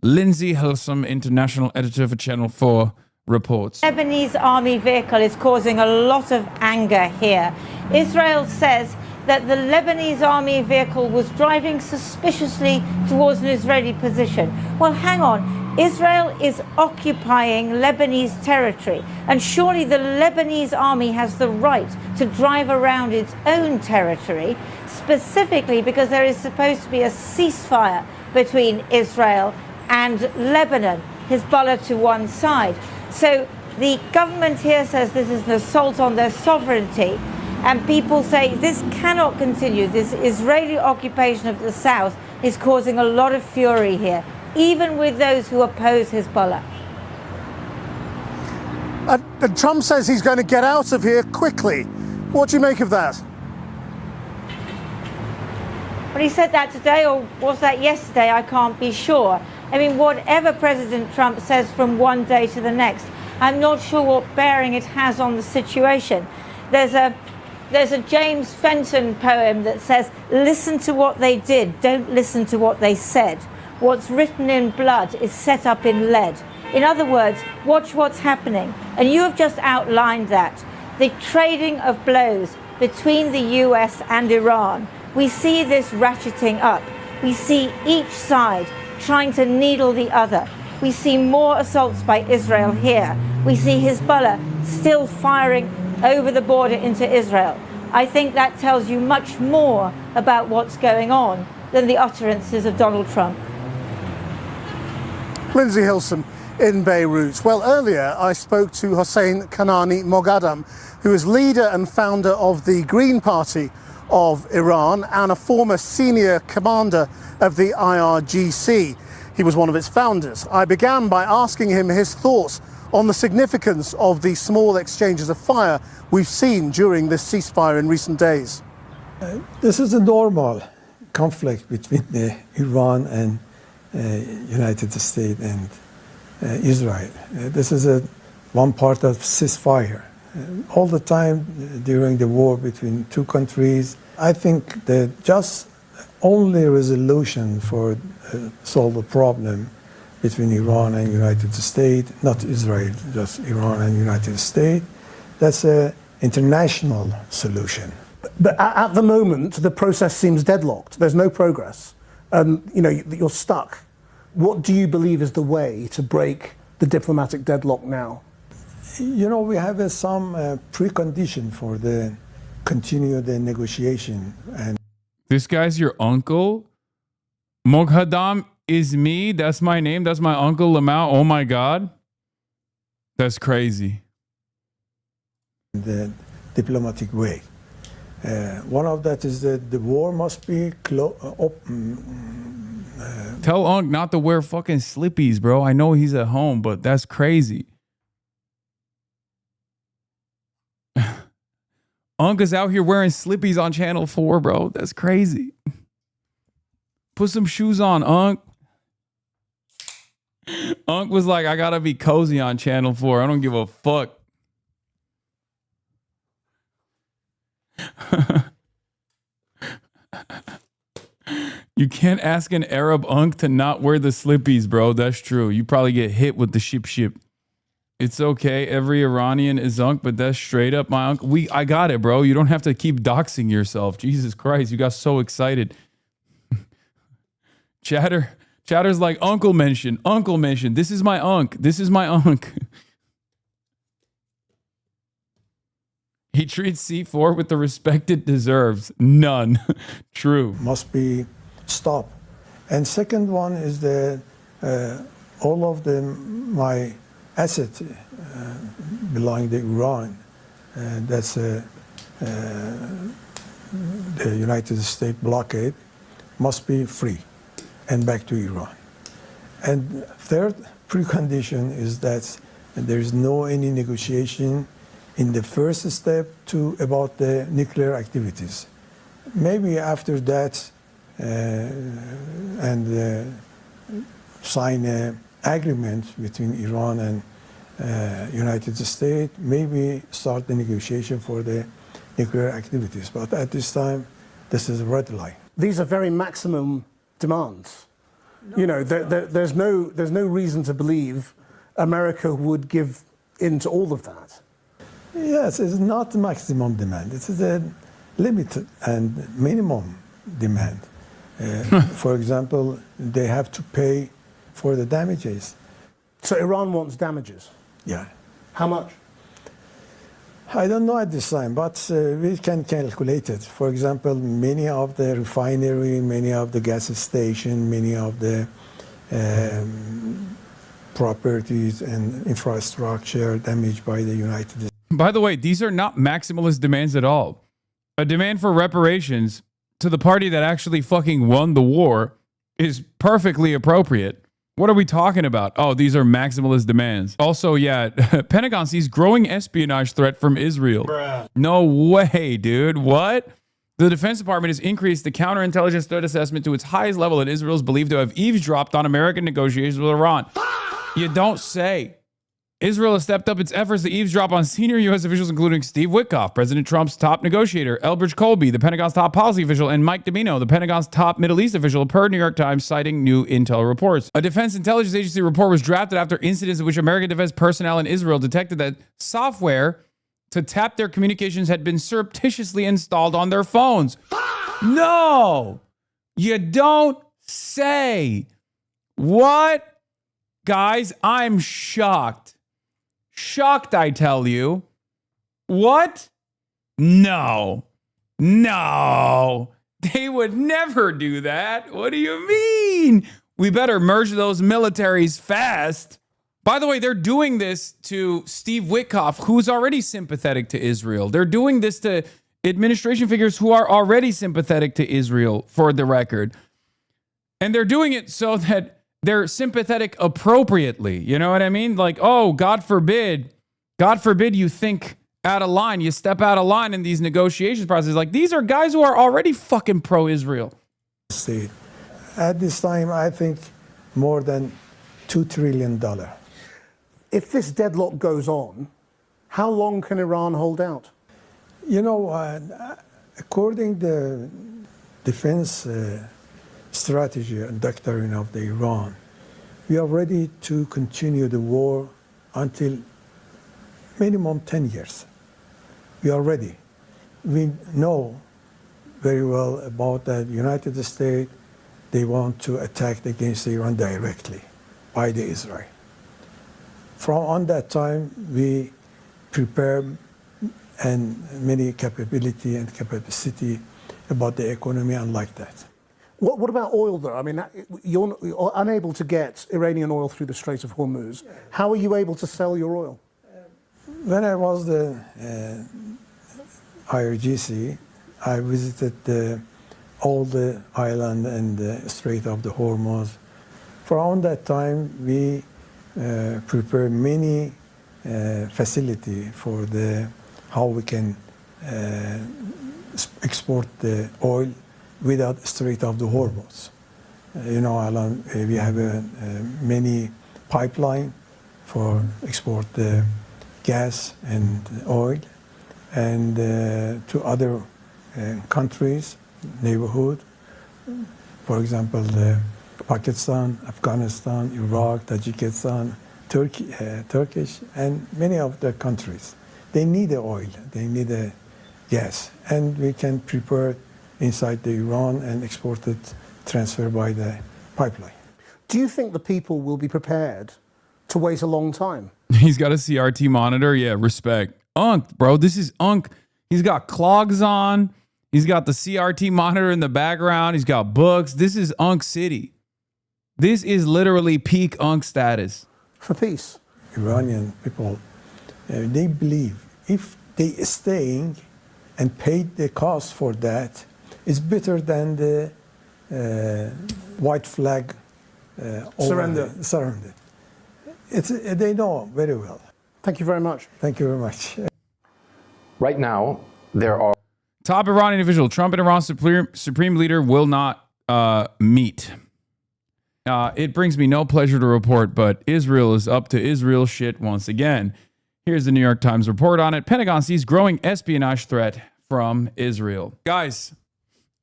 Lindsay Hilsum, international editor for Channel 4, reports. Lebanese army vehicle is causing a lot of anger here. Israel says that the Lebanese army vehicle was driving suspiciously towards an Israeli position. Well, hang on. Israel is occupying Lebanese territory, and surely the Lebanese army has the right to drive around its own territory, specifically because there is supposed to be a ceasefire between Israel and Lebanon, Hezbollah to one side. So the government here says this is an assault on their sovereignty, and people say this cannot continue. This Israeli occupation of the south is causing a lot of fury here, even with those who oppose Hezbollah. Trump says he's going to get out of here quickly. What do you make of that? Well, he said that today, or was that yesterday? I can't be sure. I mean, whatever President Trump says from one day to the next, I'm not sure what bearing it has on the situation. There's a James Fenton poem that says, listen to what they did, don't listen to what they said. What's written in blood is set up in lead. In other words, watch what's happening. And you have just outlined that. The trading of blows between the US and Iran. We see this ratcheting up. We see each side trying to needle the other. We see more assaults by Israel here. We see Hezbollah still firing over the border into Israel. I think that tells you much more about what's going on than the utterances of Donald Trump. Lindsay Hilsum in Beirut. Well, earlier I spoke to Hossein Kanani Moghadam, who is leader and founder of the Green Party of Iran and a former senior commander of the IRGC. He was one of its founders. I began by asking him his thoughts on the significance of the small exchanges of fire we've seen during this ceasefire in recent days. This is a normal conflict between Iran and United States and Israel. This is one part of ceasefire. All the time during the war between two countries, I think the just only resolution for solve the problem between Iran and United States, not Israel, just Iran and United States, that's an international solution. But at the moment, the process seems deadlocked. There's no progress. You're stuck. What do you believe is the way to break the diplomatic deadlock now? We have some precondition for the continue the negotiation. And this guy's your uncle? Moghadam is me? That's my name? That's my uncle Lamau? Oh my God. That's crazy. The diplomatic way. One of that is that the war must be Tell Unc not to wear fucking slippies, bro. I know he's at home, but that's crazy. Unc is out here wearing slippies on Channel 4, bro. That's crazy. Put some shoes on, Unc. Unc was like, I gotta be cozy on Channel 4. I don't give a fuck. You can't ask an Arab Unc to not wear the slippies, bro. That's true. You probably get hit with the ship. It's okay. Every Iranian is Unc, but that's straight up my Unc. I got it, bro. You don't have to keep doxing yourself. Jesus Christ, you got so excited. Chatter's like, Uncle mentioned. This is my Unc. This is my Unc. He treats C4 with the respect it deserves. None. True. Must be stopped. And second one is that all of my assets belonging to Iran. That's the United States blockade must be free and back to Iran. And third precondition is that there is no any negotiation in the first step about the nuclear activities. Maybe after that sign an agreement between Iran and United States, maybe start the negotiation for the nuclear activities. But at this time, this is a red line. These are very maximum demands. You know, there's no reason to believe America would give in to all of that. Yes, it's not maximum demand. It is a limited and minimum demand. For example, they have to pay for the damages. So Iran wants damages. Yeah. How much? I don't know at this time, but we can calculate it. For example, many of the refinery, many of the gas station, many of the properties and infrastructure damaged by the United States. By the way, these are not maximalist demands at all. A demand for reparations to the party that actually fucking won the war is perfectly appropriate. What are we talking about? Oh, these are maximalist demands. Also, yeah, Pentagon sees growing espionage threat from Israel. Bruh. No way, dude. What? The Defense Department has increased the counterintelligence threat assessment to its highest level, and Israel is believed to have eavesdropped on American negotiations with Iran. You don't say. Israel has stepped up its efforts to eavesdrop on senior U.S. officials, including Steve Witkoff, President Trump's top negotiator, Elbridge Colby, the Pentagon's top policy official, and Mike Domino, the Pentagon's top Middle East official, per New York Times, citing new intel reports. A Defense Intelligence Agency report was drafted after incidents in which American defense personnel in Israel detected that software to tap their communications had been surreptitiously installed on their phones. No, you don't say. What? Guys, I'm shocked. Shocked, I tell you. What? No. No. They would never do that. What do you mean? We better merge those militaries fast. By the way, they're doing this to Steve Witkoff, who's already sympathetic to Israel. They're doing this to administration figures who are already sympathetic to Israel, for the record. And they're doing it so that they're sympathetic appropriately. You know what I mean? Like, oh, God forbid you think out of line, you step out of line in these negotiations processes. Like, these are guys who are already fucking pro-Israel. At this time, I think more than $2 trillion. If this deadlock goes on, how long can Iran hold out? You know, according to the defense strategy and doctrine of the Iran, we are ready to continue the war until minimum 10 years. We are ready. We know very well about the United States. They want to attack against Iran directly by the Israel. From on that time, we prepare and many capability and capacity about the economy and like that. What about oil, though? I mean, you're unable to get Iranian oil through the Strait of Hormuz. How are you able to sell your oil? When I was the IRGC, I visited all the island and the Strait of the Hormuz. From that time, we prepare many facility for how we can export the oil without Strait of the Hormuz. You know, Alan, we have many pipeline for export the gas and oil, and to other countries, neighborhood. For example, Pakistan, Afghanistan, Iraq, Tajikistan, Turkish, and many of the countries. They need the oil, they need the gas, and we can prepare inside the Iran and export it, transfer by the pipeline. Do you think the people will be prepared to wait a long time? He's got a CRT monitor. Yeah, respect. Unk, bro. This is Unk. He's got clogs on. He's got the CRT monitor in the background. He's got books. This is Unk City. This is literally peak Unk status. For peace. Iranian people, they believe if they staying and paid the cost for that, it's better than the white flag surrender. They know very well. Thank you very much. Thank you very much. Right now, there are Top Iranian official. Trump and Iran's supreme leader will not meet. It brings me no pleasure to report, but Israel is up to Israel shit once again. Here's the New York Times report on it. Pentagon sees growing espionage threat from Israel. Guys,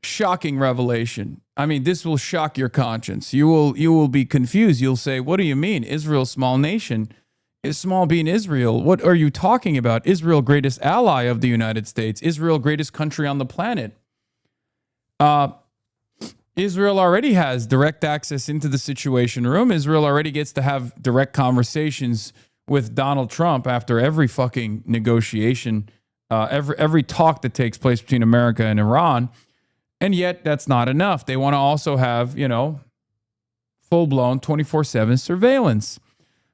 shocking revelation. I mean, this will shock your conscience. You will be confused. You'll say, what do you mean? Israel, small nation. Is small being Israel? What are you talking about? Israel, greatest ally of the United States. Israel, greatest country on the planet. Israel already has direct access into the Situation Room. Israel already gets to have direct conversations with Donald Trump after every fucking negotiation, every talk that takes place between America and Iran. And yet that's not enough. They want to also have, full-blown 24/7 surveillance.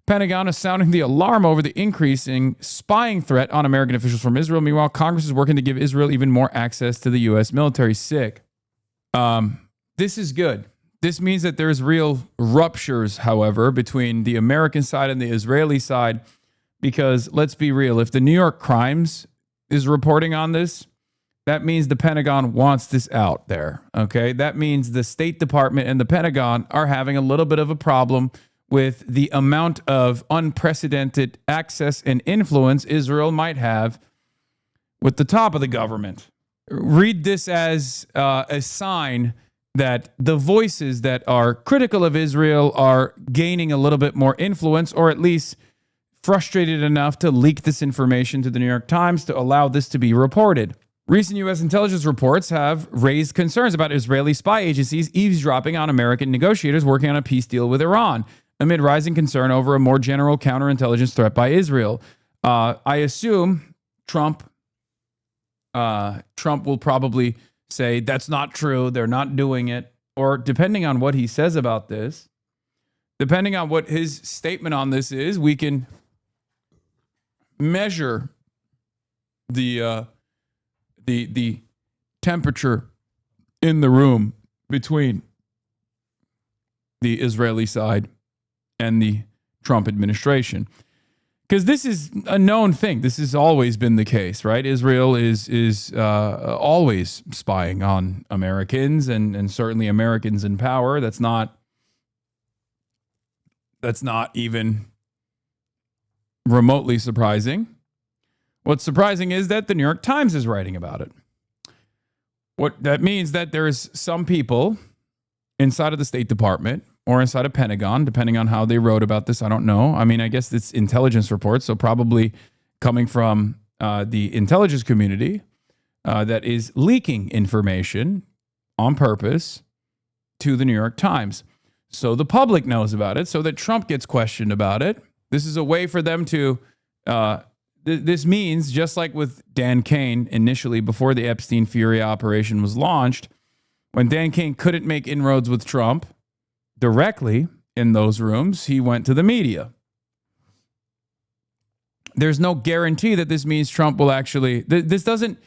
Pentagon is sounding the alarm over the increasing spying threat on American officials from Israel. Meanwhile, Congress is working to give Israel even more access to the U.S. military. Sick. This is good. This means that there's real ruptures, however, between the American side and the Israeli side, because let's be real, if the New York Crimes is reporting on this, that means the Pentagon wants this out there, okay? That means the State Department and the Pentagon are having a little bit of a problem with the amount of unprecedented access and influence Israel might have with the top of the government. Read this as a sign that the voices that are critical of Israel are gaining a little bit more influence, or at least frustrated enough to leak this information to the New York Times to allow this to be reported. Recent U.S. intelligence reports have raised concerns about Israeli spy agencies eavesdropping on American negotiators working on a peace deal with Iran, amid rising concern over a more general counterintelligence threat by Israel. I assume Trump will probably say that's not true, they're not doing it, or depending on what he says about this, depending on what his statement on this is, we can measure the temperature in the room between the Israeli side and the Trump administration. Because this is a known thing. This has always been the case, right? Israel is always spying on Americans and certainly Americans in power. That's not even remotely surprising. What's surprising is that the New York Times is writing about it. What that means that there's some people inside of the State Department or inside of Pentagon, depending on how they wrote about this, I don't know. I mean, I guess it's intelligence reports, so probably coming from the intelligence community that is leaking information on purpose to the New York Times. So the public knows about it, so that Trump gets questioned about it. This is a way for them to... this means, just like with Dan Cain initially, before the Epstein Fury operation was launched, when Dan Cain couldn't make inroads with Trump directly in those rooms, he went to the media. There's no guarantee that this means Trump will actually... This doesn't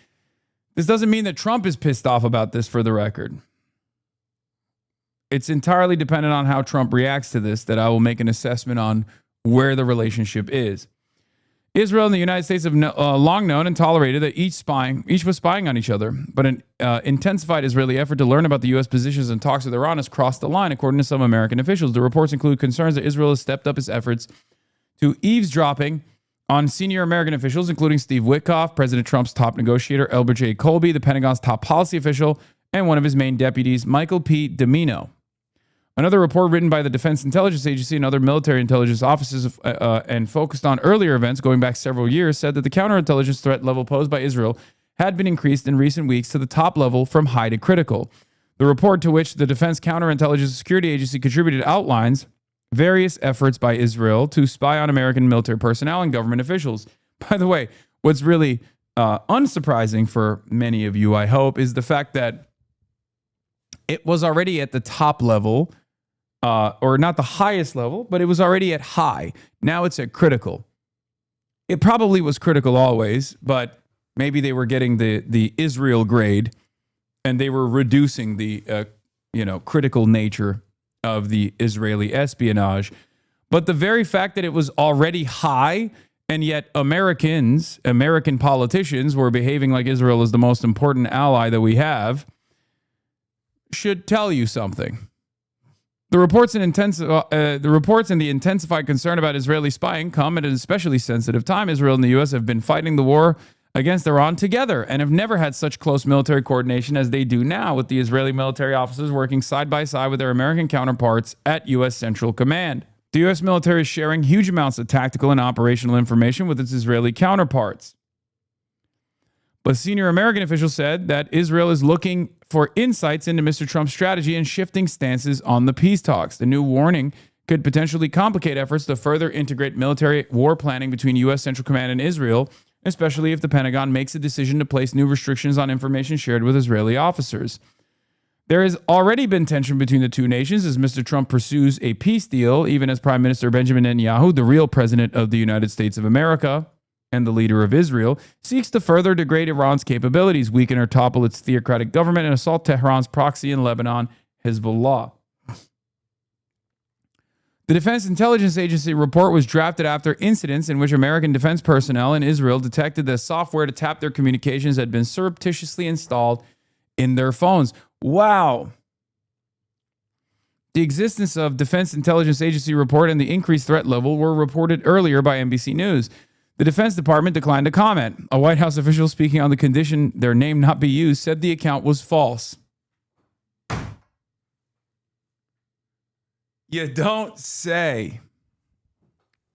mean that Trump is pissed off about this, for the record. It's entirely dependent on how Trump reacts to this that I will make an assessment on where the relationship is. Israel and the United States have long known and tolerated that each was spying on each other. But an intensified Israeli effort to learn about the U.S. positions and talks with Iran has crossed the line, according to some American officials. The reports include concerns that Israel has stepped up its efforts to eavesdropping on senior American officials, including Steve Witkoff, President Trump's top negotiator, Albert J. Colby, the Pentagon's top policy official, and one of his main deputies, Michael P. Domino. Another report written by the Defense Intelligence Agency and other military intelligence offices and focused on earlier events going back several years said that the counterintelligence threat level posed by Israel had been increased in recent weeks to the top level from high to critical. The report, to which the Defense Counterintelligence Security Agency contributed, outlines various efforts by Israel to spy on American military personnel and government officials. By the way, what's really unsurprising for many of you, I hope, is the fact that it was already at the top level, or not the highest level, but it was already at high. Now it's at critical. It probably was critical always, but maybe they were getting the Israel grade, and they were reducing the critical nature of the Israeli espionage. But the very fact that it was already high, and yet American politicians were behaving like Israel is the most important ally that we have, should tell you something. The reports and the intensified concern about Israeli spying come at an especially sensitive time. Israel and the U.S. have been fighting the war against Iran together and have never had such close military coordination as they do now, with the Israeli military officers working side by side with their American counterparts at U.S. Central Command. The U.S. military is sharing huge amounts of tactical and operational information with its Israeli counterparts. But senior American officials said that Israel is looking for insights into Mr. Trump's strategy and shifting stances on the peace talks. The new warning could potentially complicate efforts to further integrate military war planning between U.S. Central Command and Israel, especially if the Pentagon makes a decision to place new restrictions on information shared with Israeli officers. There has already been tension between the two nations as Mr. Trump pursues a peace deal, even as Prime Minister Benjamin Netanyahu, the real president of the United States of America and the leader of Israel, seeks to further degrade Iran's capabilities, weaken or topple its theocratic government, and assault Tehran's proxy in Lebanon, Hezbollah. The Defense Intelligence Agency report was drafted after incidents in which American defense personnel in Israel detected that software to tap their communications had been surreptitiously installed in their phones. Wow. The existence of Defense Intelligence Agency report and the increased threat level were reported earlier by NBC News. The Defense Department declined to comment. A White House official speaking on the condition their name not be used said the account was false. You don't say.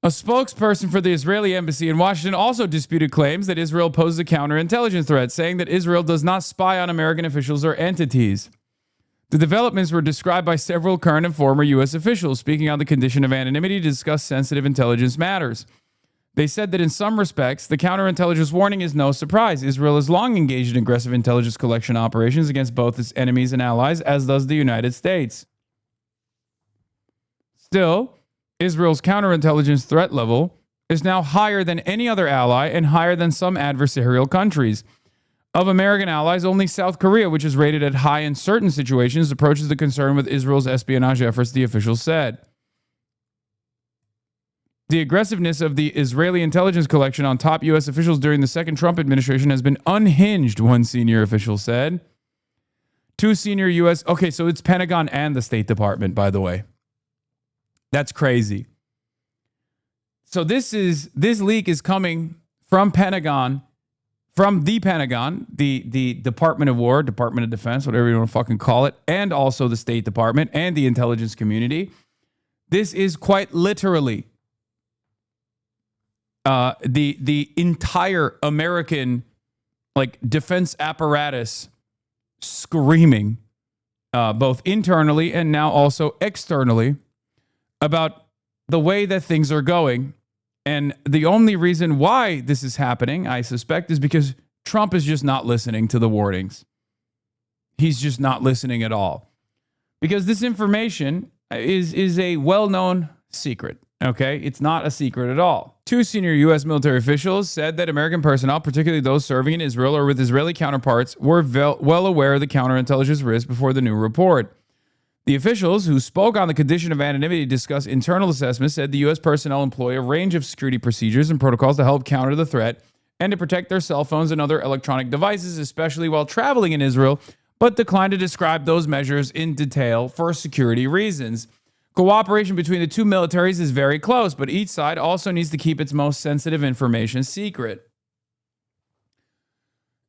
A spokesperson for the Israeli embassy in Washington also disputed claims that Israel poses a counterintelligence threat, saying that Israel does not spy on American officials or entities. The developments were described by several current and former U.S. officials speaking on the condition of anonymity to discuss sensitive intelligence matters. They said that in some respects, the counterintelligence warning is no surprise. Israel has long engaged in aggressive intelligence collection operations against both its enemies and allies, as does the United States. Still, Israel's counterintelligence threat level is now higher than any other ally and higher than some adversarial countries. Of American allies, only South Korea, which is rated at high in certain situations, approaches the concern with Israel's espionage efforts, the officials said. The aggressiveness of the Israeli intelligence collection on top U.S. officials during the second Trump administration has been unhinged, one senior official said. Two senior U.S. Okay, so it's Pentagon and the State Department, by the way. That's crazy. So this leak is coming from Pentagon, the Department of War, Department of Defense, whatever you want to fucking call it, and also the State Department and the intelligence community. This is quite literally the entire American defense apparatus screaming, both internally and now also externally, about the way that things are going. And the only reason why this is happening, I suspect, is because Trump is just not listening to the warnings. He's just not listening at all. Because this information is a well-known secret, okay? It's not a secret at all. Two senior U.S. military officials said that American personnel, particularly those serving in Israel or with Israeli counterparts, were well aware of the counterintelligence risk before the new report. The officials who spoke on the condition of anonymity to discuss internal assessments said the U.S. personnel employ a range of security procedures and protocols to help counter the threat and to protect their cell phones and other electronic devices, especially while traveling in Israel, but declined to describe those measures in detail for security reasons. Cooperation between the two militaries is very close, but each side also needs to keep its most sensitive information secret.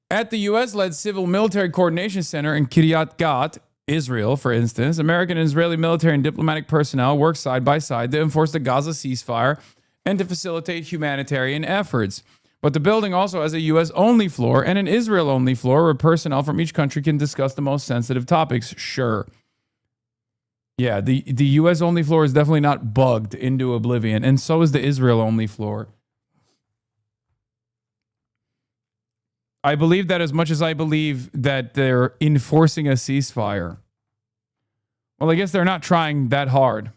At the U.S.-led Civil Military Coordination Center in Kiryat Gat, Israel, for instance, American and Israeli military and diplomatic personnel work side by side to enforce the Gaza ceasefire and to facilitate humanitarian efforts. But the building also has a U.S.-only floor and an Israel-only floor where personnel from each country can discuss the most sensitive topics. Sure. Yeah, the U.S.-only floor is definitely not bugged into oblivion, and so is the Israel-only floor. I believe that as much as I believe that they're enforcing a ceasefire. Well, I guess they're not trying that hard.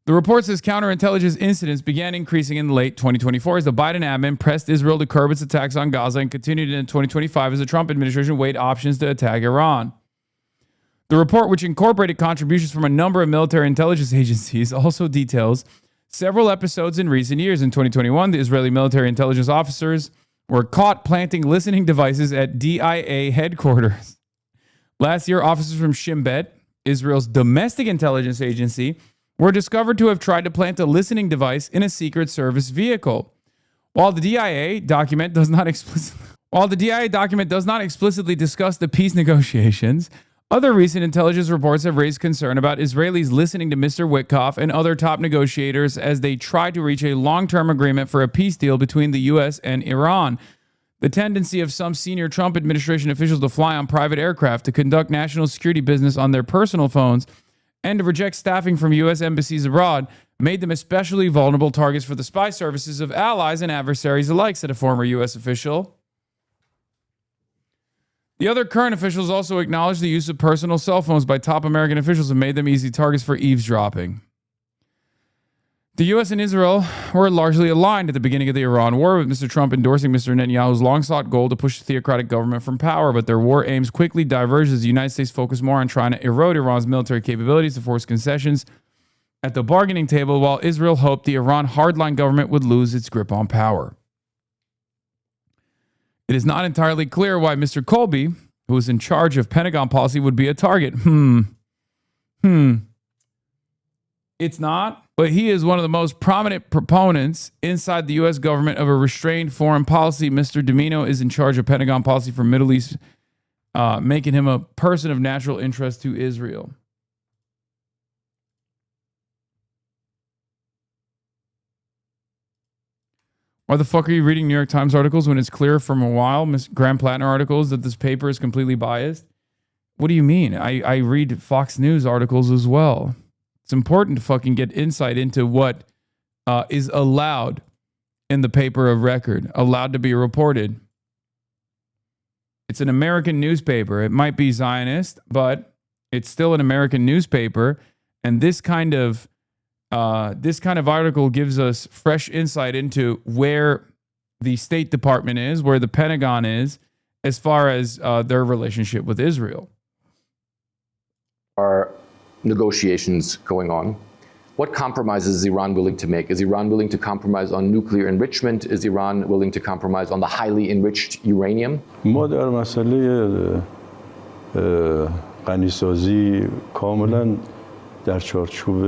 The report says counterintelligence incidents began increasing in late 2024 as the Biden admin pressed Israel to curb its attacks on Gaza and continued in 2025 as the Trump administration weighed options to attack Iran. The report, which incorporated contributions from a number of military intelligence agencies, also details several episodes in recent years. In 2021, the Israeli military intelligence officers were caught planting listening devices at DIA headquarters. Last year, officers from Shin Bet, Israel's domestic intelligence agency, were discovered to have tried to plant a listening device in a Secret Service vehicle. While the DIA document does not explicitly discuss the peace negotiations, other recent intelligence reports have raised concern about Israelis listening to Mr. Witkoff and other top negotiators as they try to reach a long-term agreement for a peace deal between the U.S. and Iran. The tendency of some senior Trump administration officials to fly on private aircraft, to conduct national security business on their personal phones, and to reject staffing from U.S. embassies abroad made them especially vulnerable targets for the spy services of allies and adversaries alike, said a former U.S. official. The other current officials also acknowledged the use of personal cell phones by top American officials and made them easy targets for eavesdropping. The U.S. and Israel were largely aligned at the beginning of the Iran war, with Mr. Trump endorsing Mr. Netanyahu's long-sought goal to push the theocratic government from power, but their war aims quickly diverged as the United States focused more on trying to erode Iran's military capabilities to force concessions at the bargaining table, while Israel hoped the Iran hardline government would lose its grip on power. It is not entirely clear why Mr. Colby, who is in charge of Pentagon policy, would be a target. It's not, but he is one of the most prominent proponents inside the U.S. government of a restrained foreign policy. Mr. Domino is in charge of Pentagon policy for Middle East, making him a person of natural interest to Israel. Why the fuck are you reading New York Times articles when it's clear from a while, Graham Plattner articles, that this paper is completely biased? What do you mean? I read Fox News articles as well. It's important to fucking get insight into what is allowed in the paper of record, allowed to be reported. It's an American newspaper. It might be Zionist, but it's still an American newspaper. And this kind of article gives us fresh insight into where the State Department is, where the Pentagon is, as far as their relationship with Israel. Are negotiations going on? What compromises is Iran willing to make? Is Iran willing to compromise on nuclear enrichment? Is Iran willing to compromise on the highly enriched uranium? ما در مسئله غنیسازی کاملا در چارچوب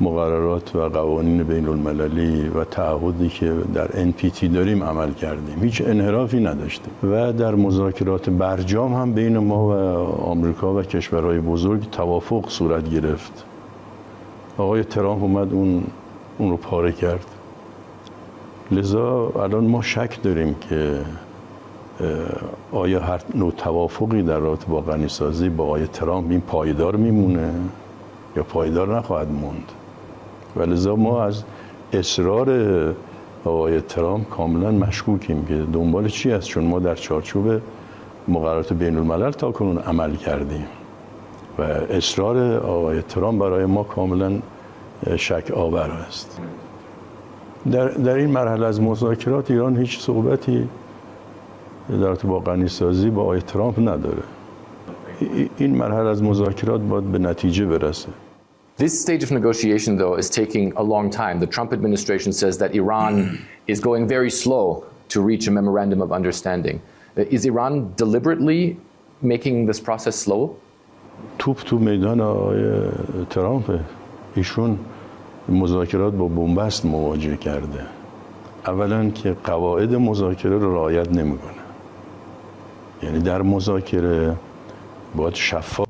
مقررات و قوانین بین المللی و تعهدی که در NPT داریم عمل کردیم. هیچ انحرافی نداشتیم و در مذاکرات برجام هم بین ما و آمریکا و کشورهای بزرگ توافق صورت گرفت. آقای ترامپ اومد اون رو پاره کرد. لذا الان ما شک داریم که آیا هر نوع توافقی در رابطه با غنیسازی با آقای ترامپ این پایدار میمونه یا پایدار نخواهد موند. و لذا ما از اصرار آقای ترامپ کاملا مشکوکیم که دنبال چی است، چون ما در چارچوب مقررات بین الملل تا کنون عمل کردیم و اصرار آقای ترامپ برای ما کاملا شک آور است. در این مرحله از مذاکرات ایران هیچ صحبتی در رابطه با غنیسازی با آقای ترامپ نداره. این مرحله از مذاکرات باید به نتیجه برسه. This stage of negotiation, though, is taking a long time. The Trump administration says that Iran is going very slow to reach a memorandum of understanding. Is Iran deliberately making this process slow? توپ تو میدان آقای ترامپ. ایشون مذاکرات با بنبست مواجه کرده. اولا که قواعد مذاکره رو رعایت نمیکنه. یعنی در مذاکره باید شفاف